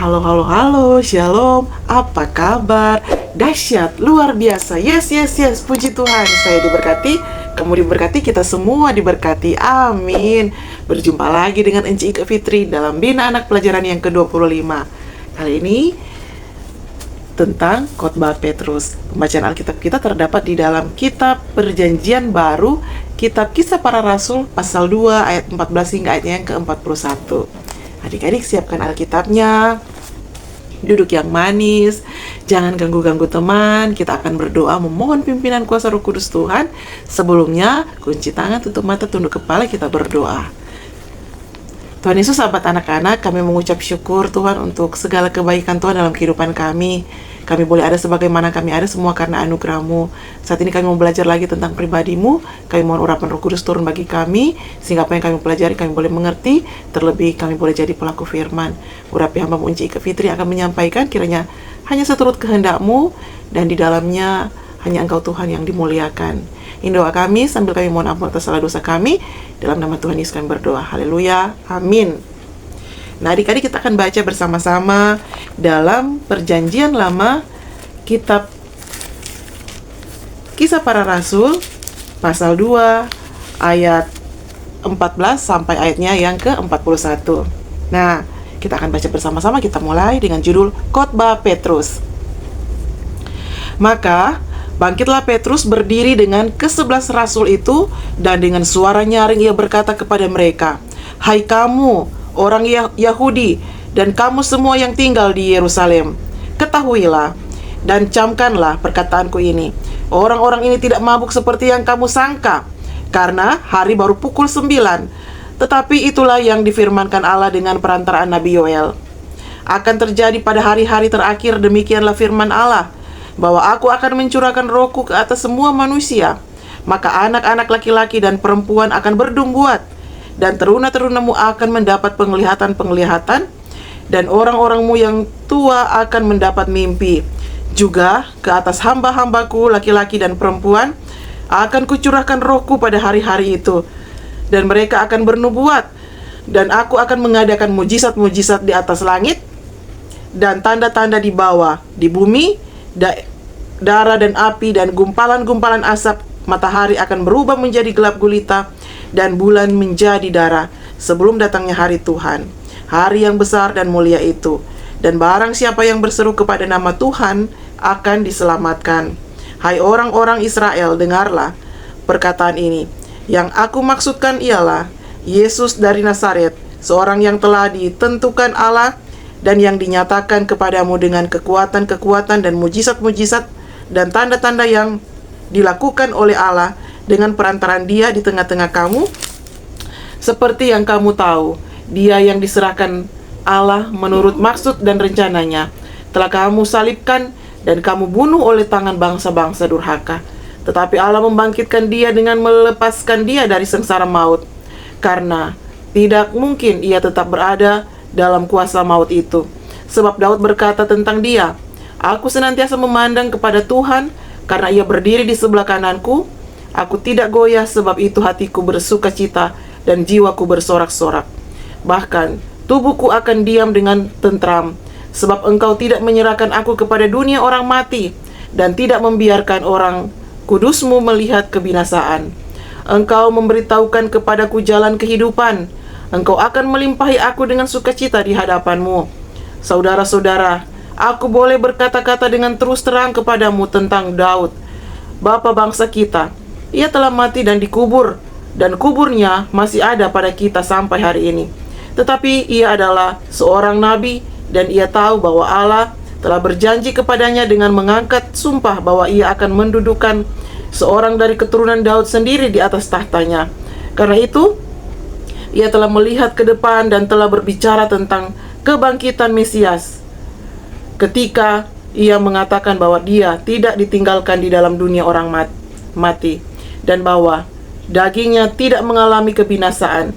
Halo, halo, halo, shalom, apa kabar? Dahsyat, luar biasa, yes, yes, yes, puji Tuhan, saya diberkati, kamu diberkati, kita semua diberkati, amin. Berjumpa lagi dengan Enci Ika Fitri dalam Bina Anak Pelajaran yang ke-25. Kali ini tentang khotbah Petrus. Pembacaan Alkitab kita terdapat di dalam kitab Perjanjian Baru, kitab Kisah Para Rasul, pasal 2 ayat 14 hingga ayatnya yang ke-41. Adik-adik siapkan Alkitabnya, duduk yang manis, jangan ganggu-ganggu teman. Kita akan berdoa memohon pimpinan kuasa Roh Kudus Tuhan. Sebelumnya, kunci tangan, tutup mata, tunduk kepala, kita berdoa. Tuhan Yesus, sahabat anak-anak, kami mengucap syukur Tuhan untuk segala kebaikan Tuhan dalam kehidupan kami. Kami boleh ada sebagaimana kami ada semua karena anugerah-Mu. Saat ini kami mau belajar lagi tentang pribadi-Mu. Kami mohon urapan Roh Kudus turun bagi kami, sehingga apa yang kami pelajari kami boleh mengerti, terlebih kami boleh jadi pelaku firman. Urapi hamba-Mu Enci Ika Fitri akan menyampaikan, kiranya hanya seturut kehendak-Mu, dan di dalamnya hanya Engkau Tuhan yang dimuliakan. Ini doa kami sambil kami mohon ampun atas salah dosa kami. Dalam nama Tuhan Yesus kami berdoa. Haleluya. Amin. Nah, adik-adik, kita akan baca bersama-sama dalam Perjanjian Lama, kitab Kisah Para Rasul, pasal 2, ayat 14 sampai ayatnya yang ke-41. Nah, kita akan baca bersama-sama. Kita mulai dengan judul Khotbah Petrus. Maka bangkitlah Petrus berdiri dengan ke-11 rasul itu, dan dengan suara nyaring ia berkata kepada mereka, "Hai kamu, orang Yahudi, dan kamu semua yang tinggal di Yerusalem, ketahuilah dan camkanlah perkataanku ini. Orang-orang ini tidak mabuk seperti yang kamu sangka, karena hari baru pukul 9. Tetapi itulah yang difirmankan Allah dengan perantaraan Nabi Yoel. Akan terjadi pada hari-hari terakhir, demikianlah firman Allah, bahwa aku akan mencurahkan rohku ke atas semua manusia. Maka anak-anak laki-laki dan perempuan akan berdumbuat, dan teruna-terunamu akan mendapat penglihatan-penglihatan, dan orang-orangmu yang tua akan mendapat mimpi. Juga ke atas hamba-hambaku laki-laki dan perempuan akan kucurahkan rohku pada hari-hari itu, dan mereka akan bernubuat, dan aku akan mengadakan mujizat-mujizat di atas langit, dan tanda-tanda di bawah, di bumi, darah dan api dan gumpalan-gumpalan asap. Matahari akan berubah menjadi gelap gulita, dan bulan menjadi darah, sebelum datangnya hari Tuhan, hari yang besar dan mulia itu. Dan barang siapa yang berseru kepada nama Tuhan akan diselamatkan. Hai orang-orang Israel, dengarlah perkataan ini. Yang aku maksudkan ialah Yesus dari Nazaret, seorang yang telah ditentukan Allah dan yang dinyatakan kepadamu dengan kekuatan-kekuatan dan mujizat-mujizat dan tanda-tanda yang dilakukan oleh Allah dengan perantaraan Dia di tengah-tengah kamu. Seperti yang kamu tahu, Dia yang diserahkan Allah menurut maksud dan rencananya telah kamu salibkan dan kamu bunuh oleh tangan bangsa-bangsa durhaka. Tetapi Allah membangkitkan Dia dengan melepaskan Dia dari sengsara maut, karena tidak mungkin Ia tetap berada dalam kuasa maut itu. Sebab Daud berkata tentang Dia, "Aku senantiasa memandang kepada Tuhan, karena Ia berdiri di sebelah kananku. Aku tidak goyah, sebab itu hatiku bersuka cita dan jiwaku bersorak-sorak. Bahkan tubuhku akan diam dengan tentram, sebab Engkau tidak menyerahkan aku kepada dunia orang mati, dan tidak membiarkan orang kudus-Mu melihat kebinasaan. Engkau memberitahukan kepadaku jalan kehidupan. Engkau akan melimpahi aku dengan sukacita di hadapan-Mu. Saudara-saudara, aku boleh berkata-kata dengan terus terang kepadamu tentang Daud, bapa bangsa kita. Ia telah mati dan dikubur, dan kuburnya masih ada pada kita sampai hari ini. Tetapi ia adalah seorang nabi, dan ia tahu bahwa Allah telah berjanji kepadanya dengan mengangkat sumpah bahwa ia akan mendudukkan seorang dari keturunan Daud sendiri di atas tahtanya. Karena itu, ia telah melihat ke depan dan telah berbicara tentang kebangkitan Mesias, ketika ia mengatakan bahwa Dia tidak ditinggalkan di dalam dunia orang mati, dan bahwa dagingnya tidak mengalami kebinasaan.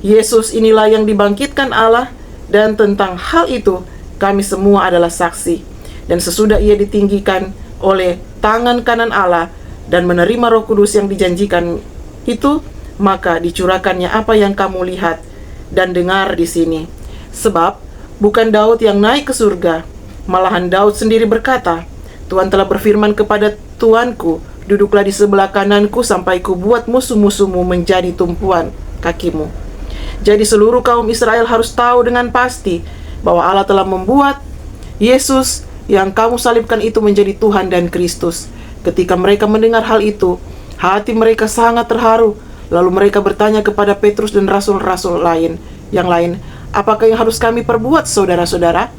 Yesus inilah yang dibangkitkan Allah, dan tentang hal itu kami semua adalah saksi. Dan sesudah Ia ditinggikan oleh tangan kanan Allah dan menerima Roh Kudus yang dijanjikan itu, maka dicurahkannya apa yang kamu lihat dan dengar di sini. Sebab bukan Daud yang naik ke surga. Malahan Daud sendiri berkata, Tuhan telah berfirman kepada Tuanku, duduklah di sebelah kananku sampai ku buat musuh-musuhmu menjadi tumpuan kakimu. Jadi seluruh kaum Israel harus tahu dengan pasti bahwa Allah telah membuat Yesus yang kamu salibkan itu menjadi Tuhan dan Kristus. Ketika mereka mendengar hal itu, hati mereka sangat terharu. Lalu mereka bertanya kepada Petrus dan rasul-rasul yang lain, apakah yang harus kami perbuat, saudara-saudara?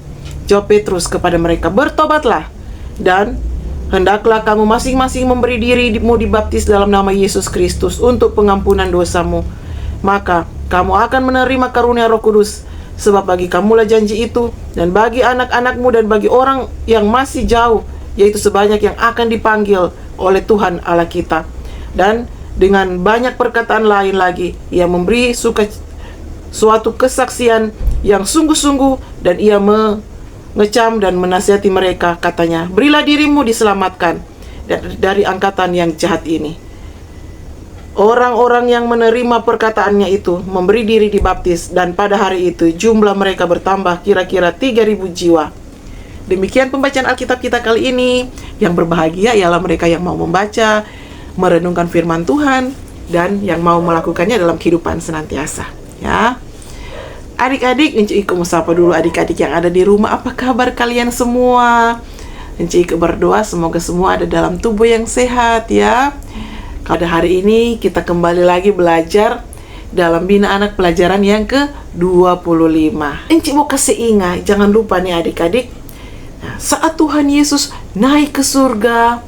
Jawab Petrus kepada mereka, bertobatlah, dan hendaklah kamu masing-masing memberi dirimu dibaptis dalam nama Yesus Kristus untuk pengampunan dosamu. Maka kamu akan menerima karunia Roh Kudus, sebab bagi kamulah janji itu, dan bagi anak-anakmu dan bagi orang yang masih jauh, yaitu sebanyak yang akan dipanggil oleh Tuhan Allah kita. Dan dengan banyak perkataan lain lagi, ia memberi suatu kesaksian yang sungguh-sungguh, dan ia mengecam dan menasihati mereka, katanya, berilah dirimu diselamatkan dari angkatan yang jahat ini. Orang-orang yang menerima perkataannya itu memberi diri dibaptis, dan pada hari itu jumlah mereka bertambah kira-kira 3.000 jiwa. Demikian pembacaan Alkitab kita kali ini. Yang berbahagia ialah mereka yang mau membaca, merenungkan firman Tuhan, dan yang mau melakukannya dalam kehidupan senantiasa. Ya, adik-adik, Enci Iko sapa dulu adik-adik yang ada di rumah. Apa kabar kalian semua? Enci Iko berdoa semoga semua ada dalam tubuh yang sehat ya. Pada hari ini kita kembali lagi belajar dalam Bina Anak pelajaran yang ke-25. Enci mau kasih ingat, jangan lupa nih adik-adik. Nah, saat Tuhan Yesus naik ke surga,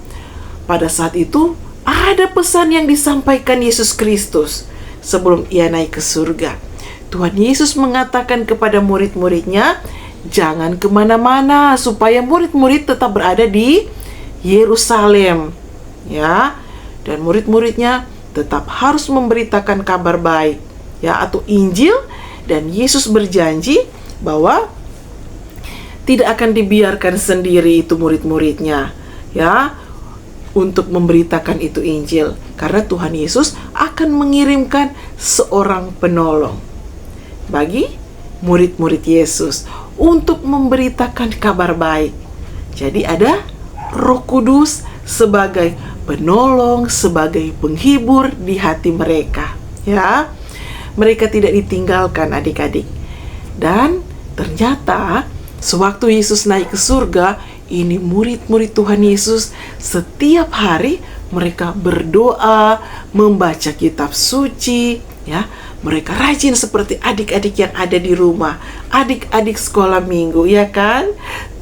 pada saat itu ada pesan yang disampaikan Yesus Kristus sebelum ia naik ke surga. Tuhan Yesus mengatakan kepada murid-muridnya, jangan kemana-mana, supaya murid-murid tetap berada di Yerusalem. Ya, dan murid-muridnya tetap harus memberitakan kabar baik, ya, atau Injil. Dan Yesus berjanji bahwa tidak akan dibiarkan sendiri itu murid-muridnya, ya, untuk memberitakan itu Injil, karena Tuhan Yesus akan mengirimkan seorang penolong bagi murid-murid Yesus untuk memberitakan kabar baik. Jadi ada Roh Kudus sebagai penolong, sebagai penghibur di hati mereka, ya. Mereka tidak ditinggalkan adik-adik. Dan ternyata sewaktu Yesus naik ke surga, ini murid-murid Tuhan Yesus setiap hari mereka berdoa, membaca kitab suci, ya. Mereka rajin seperti adik-adik yang ada di rumah, adik-adik sekolah minggu, ya kan?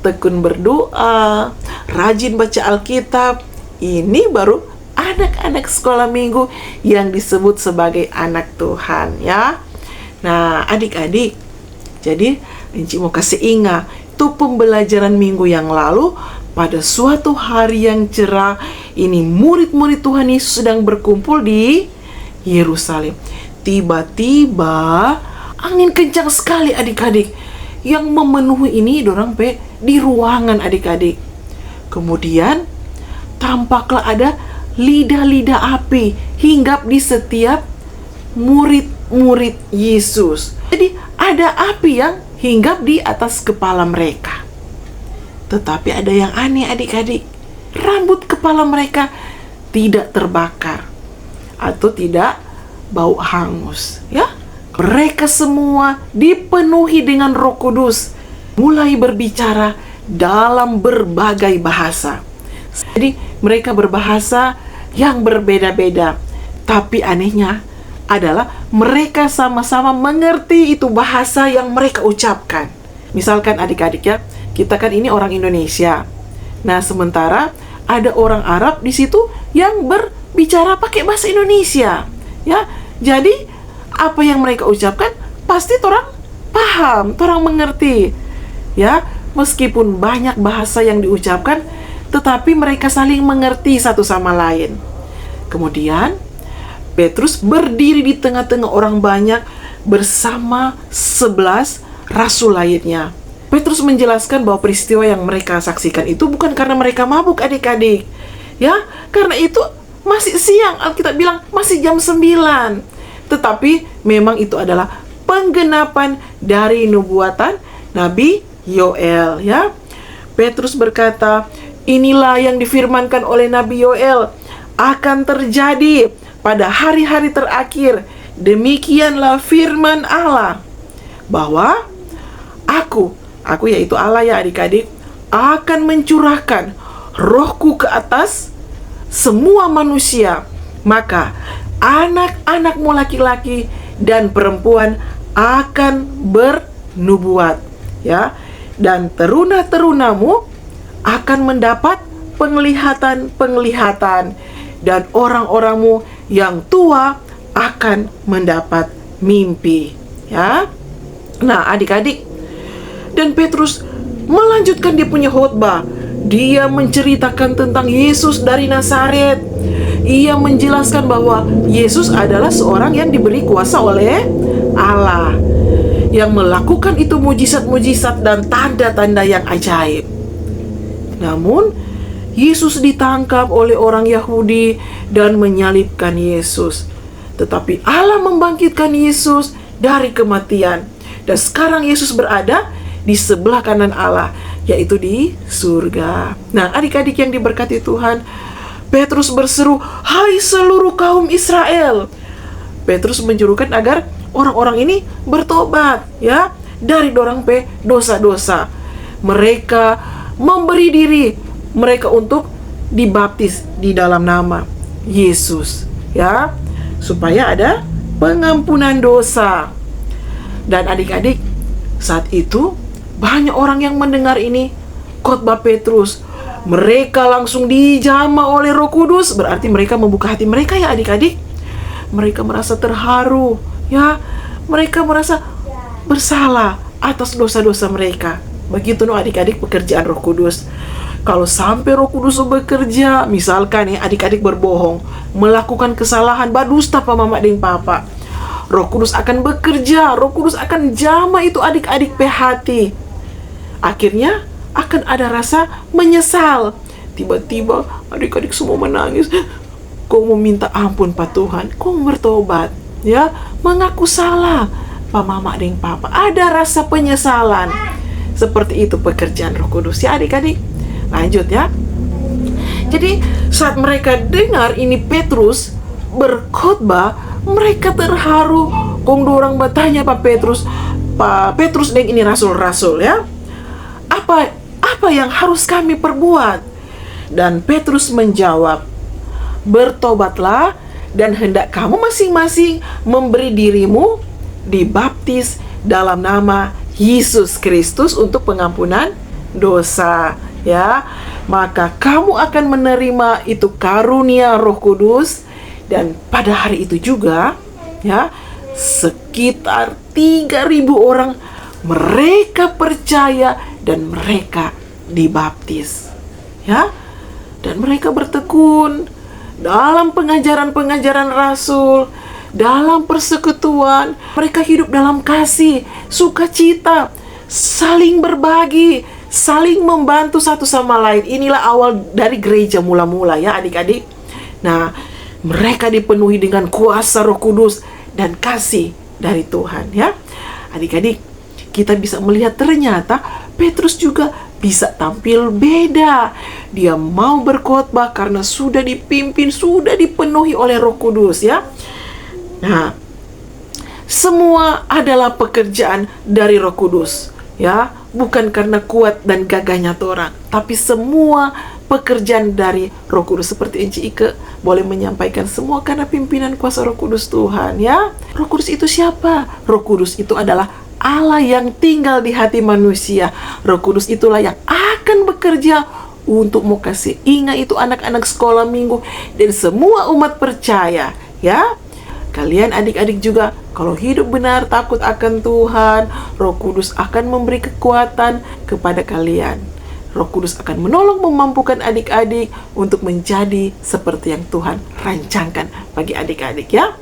Tekun berdoa, rajin baca Alkitab. Ini baru anak-anak sekolah minggu yang disebut sebagai anak Tuhan, ya. Nah, adik-adik, jadi Enci mau kasih ingat, itu pembelajaran minggu yang lalu, pada suatu hari yang cerah, ini murid-murid Tuhan Yesus sedang berkumpul di Yerusalem. Tiba-tiba angin kencang sekali adik-adik, yang memenuhi ini dorang di ruangan adik-adik. Kemudian tampaklah ada lidah-lidah api hinggap di setiap murid-murid Yesus. Jadi ada api yang hinggap di atas kepala mereka. Tetapi ada yang aneh adik-adik, rambut kepala mereka tidak terbakar atau tidak bau hangus, ya. Mereka semua dipenuhi dengan Roh Kudus, mulai berbicara dalam berbagai bahasa. Jadi mereka berbahasa yang berbeda-beda, tapi anehnya adalah mereka sama-sama mengerti itu bahasa yang mereka ucapkan. Misalkan adik-adik ya, kita kan ini orang Indonesia. Nah, sementara ada orang Arab di situ yang berbicara pakai bahasa Indonesia, ya. Jadi apa yang mereka ucapkan pasti orang paham, orang mengerti, ya. Meskipun banyak bahasa yang diucapkan, tetapi mereka saling mengerti satu sama lain. Kemudian Petrus berdiri di tengah-tengah orang banyak bersama 11 rasul lainnya. Petrus menjelaskan bahwa peristiwa yang mereka saksikan itu bukan karena mereka mabuk adik-adik, ya, karena itu masih siang, Alkitab bilang masih jam 9. Tetapi memang itu adalah penggenapan dari nubuatan Nabi Yoel, ya. Petrus berkata, inilah yang difirmankan oleh Nabi Yoel akan terjadi pada hari-hari terakhir. Demikianlah firman Allah, bahwa aku yaitu Allah ya adik-adik, akan mencurahkan rohku ke atas semua manusia. Maka anak-anakmu laki-laki dan perempuan akan bernubuat, ya. Dan teruna-terunamu akan mendapat penglihatan-penglihatan, dan orang-orangmu yang tua akan mendapat mimpi, ya. Nah, adik-adik, dan Petrus melanjutkan dia punya khotbah. Dia menceritakan tentang Yesus dari Nazaret. Ia menjelaskan bahwa Yesus adalah seorang yang diberi kuasa oleh Allah, yang melakukan itu mujizat-mujizat dan tanda-tanda yang ajaib. Namun, Yesus ditangkap oleh orang Yahudi dan menyalibkan Yesus. Tetapi Allah membangkitkan Yesus dari kematian. Dan sekarang Yesus berada di sebelah kanan Allah, yaitu di surga. Nah, adik-adik yang diberkati Tuhan, Petrus berseru, "Hai seluruh kaum Israel!" Petrus menyerukan agar orang-orang ini bertobat, ya, dari dosa-dosa. Mereka memberi diri mereka untuk dibaptis di dalam nama Yesus, ya, supaya ada pengampunan dosa. Dan adik-adik, saat itu banyak orang yang mendengar ini khotbah Petrus. Mereka langsung dijamah oleh Roh Kudus. Berarti mereka membuka hati mereka, ya adik-adik. Mereka merasa terharu, ya. Mereka merasa bersalah atas dosa-dosa mereka. Begitu adik-adik pekerjaan Roh Kudus. Kalau sampai Roh Kudus bekerja, misalkan ya adik-adik berbohong, melakukan kesalahan, badusta pa mama deng papa, Roh Kudus akan bekerja. Roh Kudus akan jamah itu adik-adik hati. Akhirnya akan ada rasa menyesal. Tiba-tiba adik-adik semua menangis. Kau meminta ampun Pak Tuhan, kau bertobat, ya, mengaku salah pa mama deng papa. Ada rasa penyesalan. Seperti itu pekerjaan Roh Kudus, ya adik-adik. Lanjut, ya. Jadi saat mereka dengar ini Petrus berkhotbah, mereka terharu. Kong dorang bertanya Pak Petrus deng ini rasul-rasul, ya. Apa yang harus kami perbuat? Dan Petrus menjawab, bertobatlah dan hendak kamu masing-masing memberi dirimu dibaptis dalam nama Yesus Kristus untuk pengampunan dosa, ya. Maka kamu akan menerima itu karunia Roh Kudus. Dan pada hari itu juga, ya, sekitar 3.000 orang mereka percaya dan mereka dibaptis, ya. Dan mereka bertekun dalam pengajaran-pengajaran rasul, dalam persekutuan. Mereka hidup dalam kasih, sukacita, saling berbagi, saling membantu satu sama lain. Inilah awal dari gereja mula-mula, ya adik-adik. Nah, mereka dipenuhi dengan kuasa Roh Kudus dan kasih dari Tuhan, ya. Adik-adik, kita bisa melihat ternyata Petrus juga bisa tampil beda. Dia mau berkhotbah karena sudah dipimpin, sudah dipenuhi oleh Roh Kudus, ya. Nah, semua adalah pekerjaan dari Roh Kudus, ya. Bukan karena kuat dan gagahnya orang, tapi semua pekerjaan dari Roh Kudus. Seperti Enci Ike boleh menyampaikan, semua karena pimpinan kuasa Roh Kudus Tuhan, ya. Roh Kudus itu siapa? Roh Kudus itu adalah Allah yang tinggal di hati manusia. Roh Kudus itulah yang akan bekerja untuk mau kasih ingat itu anak-anak sekolah minggu dan semua umat percaya, ya. Kalian adik-adik juga kalau hidup benar takut akan Tuhan, Roh Kudus akan memberi kekuatan kepada kalian. Roh Kudus akan menolong memampukan adik-adik untuk menjadi seperti yang Tuhan rancangkan bagi adik-adik, ya.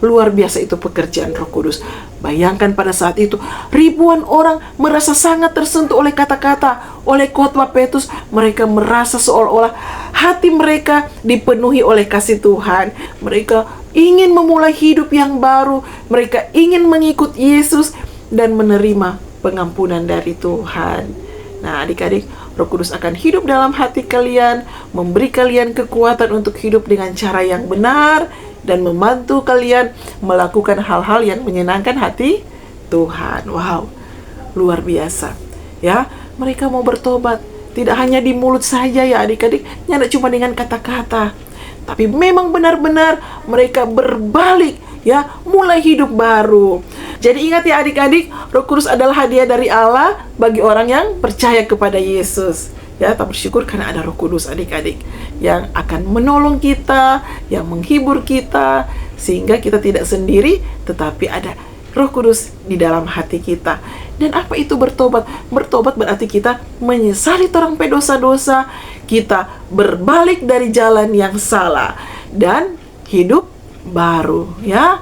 Luar biasa itu pekerjaan Roh Kudus. Bayangkan pada saat itu ribuan orang merasa sangat tersentuh oleh kata-kata, oleh khotbah Petrus. Mereka merasa seolah-olah hati mereka dipenuhi oleh kasih Tuhan. Mereka ingin memulai hidup yang baru. Mereka ingin mengikut Yesus dan menerima pengampunan dari Tuhan. Nah, adik-adik, Roh Kudus akan hidup dalam hati kalian, memberi kalian kekuatan untuk hidup dengan cara yang benar, dan membantu kalian melakukan hal-hal yang menyenangkan hati Tuhan. Wow, luar biasa. Ya, mereka mau bertobat, tidak hanya di mulut saja ya adik-adik, tidak cuma dengan kata-kata, tapi memang benar-benar mereka berbalik, ya, mulai hidup baru. Jadi ingat ya adik-adik, Roh Kudus adalah hadiah dari Allah bagi orang yang percaya kepada Yesus. Ya, kita bersyukur karena ada Roh Kudus adik-adik yang akan menolong kita, yang menghibur kita, sehingga kita tidak sendiri, tetapi ada Roh Kudus di dalam hati kita. Dan apa itu bertobat? Bertobat berarti kita menyesali orang dosa-dosa, kita berbalik dari jalan yang salah dan hidup baru, ya.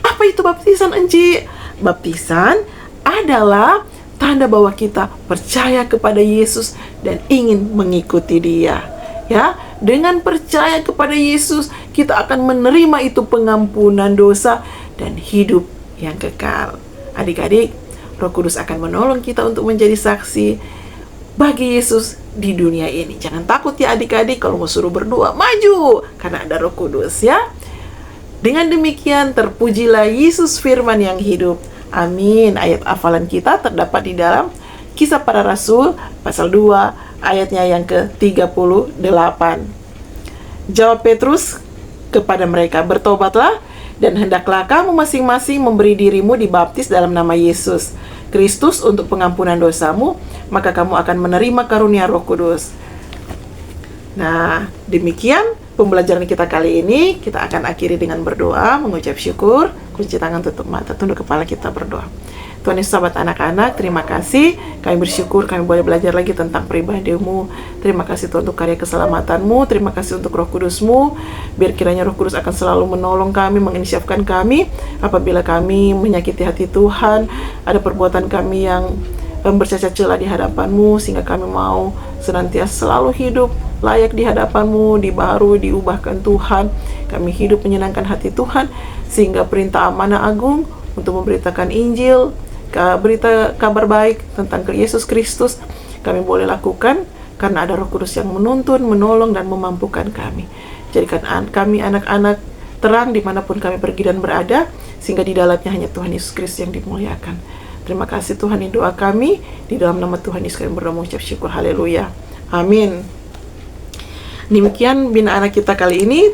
Apa itu baptisan, Enci? Baptisan adalah tanda bahwa kita percaya kepada Yesus dan ingin mengikuti Dia. Ya, dengan percaya kepada Yesus, kita akan menerima itu pengampunan dosa dan hidup yang kekal. Adik-adik, Roh Kudus akan menolong kita untuk menjadi saksi bagi Yesus di dunia ini. Jangan takut ya adik-adik, kalau mau suruh berdoa, maju, karena ada Roh Kudus, ya. Dengan demikian, terpujilah Yesus firman yang hidup. Amin. Ayat hafalan kita terdapat di dalam Kisah Para Rasul pasal 2 ayatnya yang ke-38. Jawab Petrus kepada mereka, bertobatlah dan hendaklah kamu masing-masing memberi dirimu dibaptis dalam nama Yesus Kristus untuk pengampunan dosamu, maka kamu akan menerima karunia Roh Kudus. Nah, demikian pembelajaran kita kali ini. Kita akan akhiri dengan berdoa, mengucap syukur, kunci tangan, tutup mata, tunduk kepala, kita berdoa. Tuhan Yesus, sahabat anak-anak, terima kasih. Kami bersyukur kami boleh belajar lagi tentang pribadi-Mu. Terima kasih Tuhan untuk karya keselamatan-Mu. Terima kasih untuk Roh Kudus-Mu. Biar kiranya Roh Kudus akan selalu menolong kami, menginisiafkan kami apabila kami menyakiti hati Tuhan, ada perbuatan kami yang bercacat celah di hadapan-Mu, sehingga kami mau senantiasa selalu hidup layak di hadapan-Mu, dibaharui, diubahkan Tuhan. Kami hidup menyenangkan hati Tuhan, sehingga perintah amanah agung untuk memberitakan Injil, berita kabar baik tentang Yesus Kristus, kami boleh lakukan karena ada Roh Kudus yang menuntun, menolong, dan memampukan kami. Jadikan kami anak-anak terang dimanapun kami pergi dan berada, sehingga di dalamnya hanya Tuhan Yesus Kristus yang dimuliakan. Terima kasih Tuhan, ini doa kami, di dalam nama Tuhan Yesus kami berdoa mengucap syukur, haleluya, amin. Demikian bina anak kita kali ini.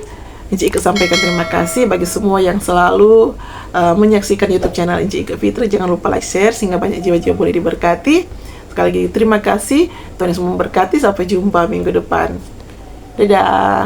Inci Ike sampaikan terima kasih bagi semua yang selalu menyaksikan YouTube channel Inci Ike Fitri. Jangan lupa like, share, sehingga banyak jiwa-jiwa boleh diberkati. Sekali lagi terima kasih, Tuhan Yesus memberkati. Sampai jumpa minggu depan. Dadah.